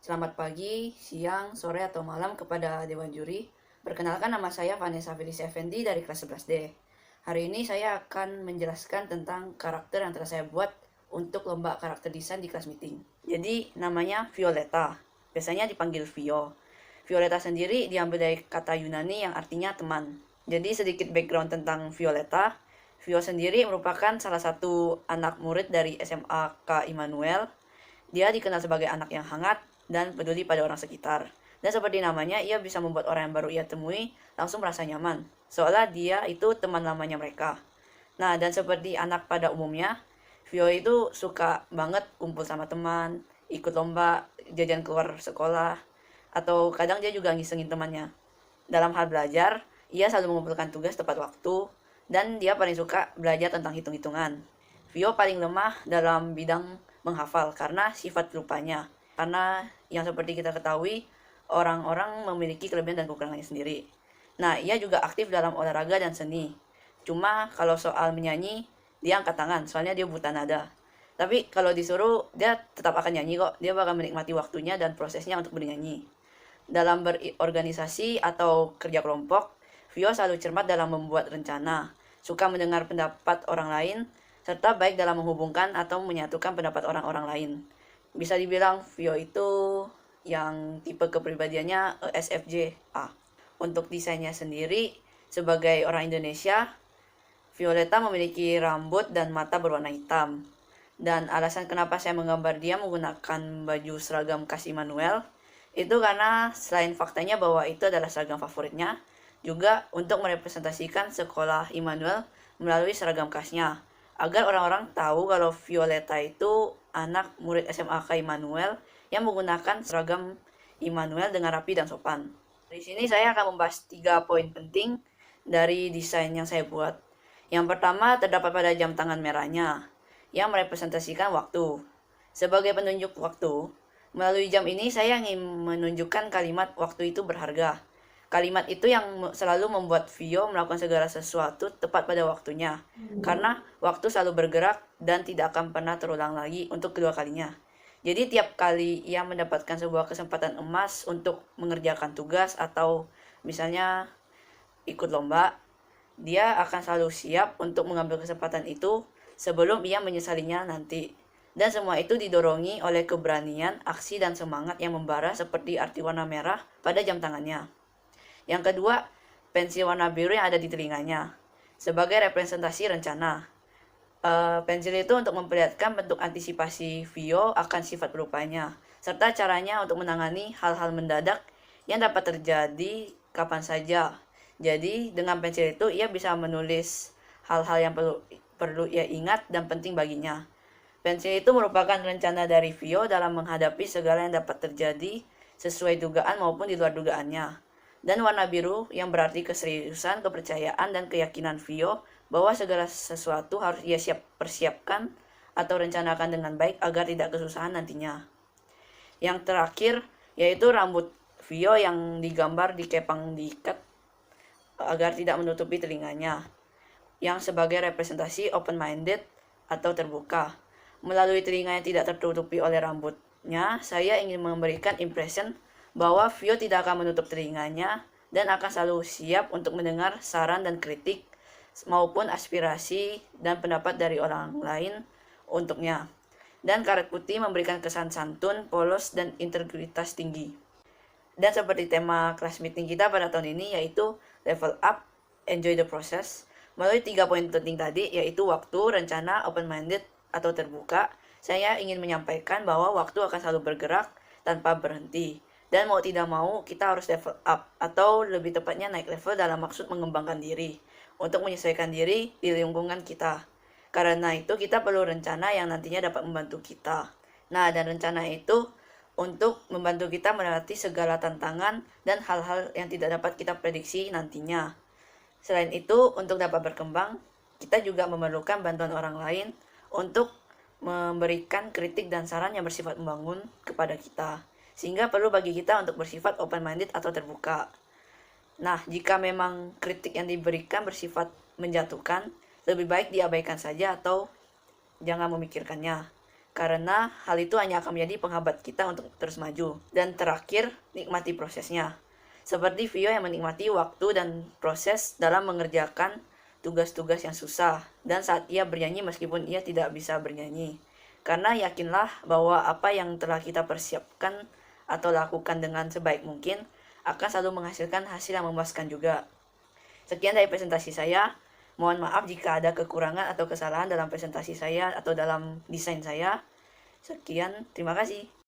Selamat pagi, siang, sore, atau malam kepada Dewan Juri. Perkenalkan, nama saya Vanessa Felis Effendi dari kelas 11D. Hari ini saya akan menjelaskan tentang karakter yang telah saya buat untuk lomba karakter desain di kelas meeting. Jadi namanya Violeta, biasanya dipanggil Vio. Violeta sendiri diambil dari kata Yunani yang artinya teman. Jadi sedikit background tentang Violeta. Vio sendiri merupakan salah satu anak murid dari SMA K. Immanuel. Dia dikenal sebagai anak yang hangat dan peduli pada orang sekitar. Dan seperti namanya, ia bisa membuat orang yang baru ia temui langsung merasa nyaman, seolah dia itu teman lamanya mereka. Nah, dan seperti anak pada umumnya, Vio itu suka banget kumpul sama teman, ikut lomba, jajan keluar sekolah, atau kadang dia juga ngisengin temannya. Dalam hal belajar, ia selalu mengumpulkan tugas tepat waktu, dan dia paling suka belajar tentang hitung-hitungan. Vio paling lemah dalam bidang menghafal karena sifat lupanya. Karena yang seperti kita ketahui, orang-orang memiliki kelebihan dan kekurangannya sendiri. Nah, ia juga aktif dalam olahraga dan seni. Cuma kalau soal menyanyi, dia angkat tangan, soalnya dia buta nada. Tapi kalau disuruh, dia tetap akan nyanyi kok. Dia bakal menikmati waktunya dan prosesnya untuk bernyanyi. Dalam berorganisasi atau kerja kelompok, Vio selalu cermat dalam membuat rencana, suka mendengar pendapat orang lain, serta baik dalam menghubungkan atau menyatukan pendapat orang-orang lain. Bisa dibilang Vio itu yang tipe kepribadiannya ESFJ A. Untuk desainnya sendiri, sebagai orang Indonesia, Violeta memiliki rambut dan mata berwarna hitam. Dan alasan kenapa saya menggambar dia menggunakan baju seragam khas Immanuel, itu karena selain faktanya bahwa itu adalah seragam favoritnya, juga untuk merepresentasikan sekolah Immanuel melalui seragam khasnya, agar orang-orang tahu kalau Violeta itu anak murid SMA K Immanuel yang menggunakan seragam Immanuel dengan rapi dan sopan. Di sini saya akan membahas 3 poin penting dari desain yang saya buat. Yang pertama terdapat pada jam tangan merahnya, yang merepresentasikan waktu. Sebagai penunjuk waktu, melalui jam ini saya ingin menunjukkan kalimat waktu itu berharga. Kalimat itu yang selalu membuat Vio melakukan segala sesuatu tepat pada waktunya. Karena waktu selalu bergerak dan tidak akan pernah terulang lagi untuk kedua kalinya. Jadi tiap kali ia mendapatkan sebuah kesempatan emas untuk mengerjakan tugas atau misalnya ikut lomba, dia akan selalu siap untuk mengambil kesempatan itu sebelum ia menyesalinya nanti. Dan semua itu didorongi oleh keberanian, aksi, dan semangat yang membara seperti arti warna merah pada jam tangannya. Yang kedua, pensil warna biru yang ada di telinganya. Sebagai representasi rencana. Pensil itu untuk memperlihatkan bentuk antisipasi Vio akan sifat berupanya, serta caranya untuk menangani hal-hal mendadak yang dapat terjadi kapan saja. Jadi, dengan pensil itu ia bisa menulis hal-hal yang perlu ia ingat dan penting baginya. Pensil itu merupakan rencana dari Vio dalam menghadapi segala yang dapat terjadi sesuai dugaan maupun di luar dugaannya. Dan warna biru yang berarti keseriusan, kepercayaan, dan keyakinan Vio bahwa segala sesuatu harus ia persiapkan atau rencanakan dengan baik agar tidak kesusahan nantinya. Yang terakhir yaitu rambut Vio yang digambar dikepang diikat agar tidak menutupi telinganya, yang sebagai representasi open-minded atau terbuka. Melalui telinga yang tidak tertutupi oleh rambutnya, saya ingin memberikan impression bahwa Vio tidak akan menutup telinganya dan akan selalu siap untuk mendengar saran dan kritik maupun aspirasi dan pendapat dari orang lain untuknya. Dan karet putih memberikan kesan santun, polos, dan integritas tinggi. Dan seperti tema kelas meeting kita pada tahun ini yaitu level up, enjoy the process. Melalui 3 poin penting tadi yaitu waktu, rencana, open-minded, atau terbuka, saya ingin menyampaikan bahwa waktu akan selalu bergerak tanpa berhenti. Dan mau tidak mau kita harus level up atau lebih tepatnya naik level dalam maksud mengembangkan diri untuk menyesuaikan diri di lingkungan kita. Karena itu kita perlu rencana yang nantinya dapat membantu kita. Nah, dan rencana itu untuk membantu kita melewati segala tantangan dan hal-hal yang tidak dapat kita prediksi nantinya. Selain itu, untuk dapat berkembang, kita juga memerlukan bantuan orang lain untuk memberikan kritik dan saran yang bersifat membangun kepada kita. Sehingga perlu bagi kita untuk bersifat open-minded atau terbuka. Nah, jika memang kritik yang diberikan bersifat menjatuhkan, lebih baik diabaikan saja atau jangan memikirkannya. karena hal itu hanya akan menjadi penghambat kita untuk terus maju. Dan terakhir, nikmati prosesnya. Seperti Vio yang menikmati waktu dan proses dalam mengerjakan tugas-tugas yang susah, dan saat ia bernyanyi meskipun ia tidak bisa bernyanyi. Karena yakinlah bahwa apa yang telah kita persiapkan atau lakukan dengan sebaik mungkin akan selalu menghasilkan hasil yang memuaskan juga. Sekian dari presentasi saya. Mohon maaf jika ada kekurangan atau kesalahan dalam presentasi saya atau dalam desain saya. Sekian, terima kasih.